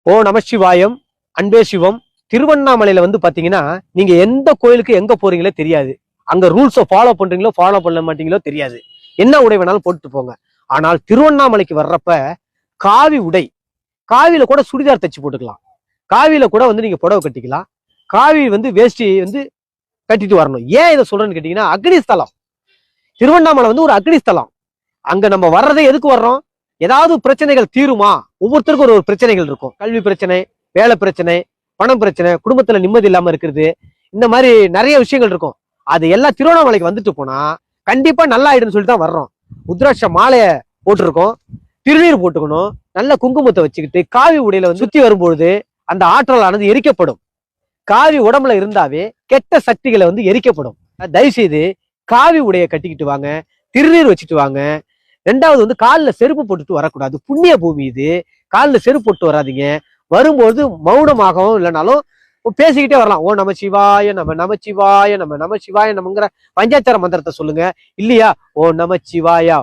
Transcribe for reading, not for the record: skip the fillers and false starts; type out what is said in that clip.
ஓ நமசிவாயம். அன்பே சிவம். திருவண்ணாமலையில வந்து பாத்தீங்கன்னா நீங்க எந்த கோயிலுக்கு எங்க போறீங்களோ தெரியாது. அங்க ரூல்ஸை ஃபாலோ பண்றீங்களோ ஃபாலோ பண்ண மாட்டீங்களோ தெரியாது. என்ன உடை வேணாலும் போட்டுட்டு போங்க. ஆனால் திருவண்ணாமலைக்கு வர்றப்ப காவி உடை, காவியில கூட சுடிதார் தச்சு போட்டுக்கலாம், காவியில கூட வந்து நீங்க புடவை கட்டிக்கலாம், காவி வந்து வேஷ்டி வந்து கட்டிட்டு வரணும். ஏன் இதை சொல்றேன்னு கேட்டீங்கன்னா, அக்னி ஸ்தலம். திருவண்ணாமலை வந்து ஒரு அக்னி ஸ்தலம். அங்க நம்ம வர்றதே எதுக்கு வர்றோம்? ஏதாவது பிரச்சனைகள் தீருமா? ஒவ்வொருத்தருக்கும் ஒரு பிரச்சனைகள் இருக்கும். கல்வி பிரச்சனை, வேலை பிரச்சனை, பணம் பிரச்சனை, குடும்பத்துல நிம்மதி இல்லாம இருக்கிறது, இந்த மாதிரி நிறைய விஷயங்கள் இருக்கும். அது எல்லாம் திருவண்ணாமலைக்கு வந்துட்டு போனா கண்டிப்பா நல்லா ஆயிடுன்னு சொல்லிட்டு தான் வர்றோம். உத்ராட்ச மாலைய போட்டிருக்கோம், திருநீர் போட்டுக்கணும், நல்ல குங்குமத்தை வச்சுக்கிட்டு காவி உடையில வந்து சுத்தி வரும்பொழுது அந்த ஆற்றலானது எரிக்கப்படும். காவி உடம்புல இருந்தாவே கெட்ட சக்திகளை வந்து எரிக்கப்படும். தயவு செய்து காவி உடைய கட்டிக்கிட்டு வாங்க, திருநீர் வச்சுட்டு வாங்க. ரெண்டாவது வந்து காலில் செருப்பு போட்டுட்டு வரக்கூடாது. புண்ணிய பூமி இது. காலில் செருப்பு போட்டு வராதிங்க. வரும்போது மௌனமாகவும் இல்லைனாலும் பேசிக்கிட்டே வரலாம். ஓ நமசிவாய நம, நமசிவாய நம, நமசிவாய நமங்கிற பஞ்சாட்சர மந்திரத்தை சொல்லுங்க. இல்லையா ஓ நமசிவாயா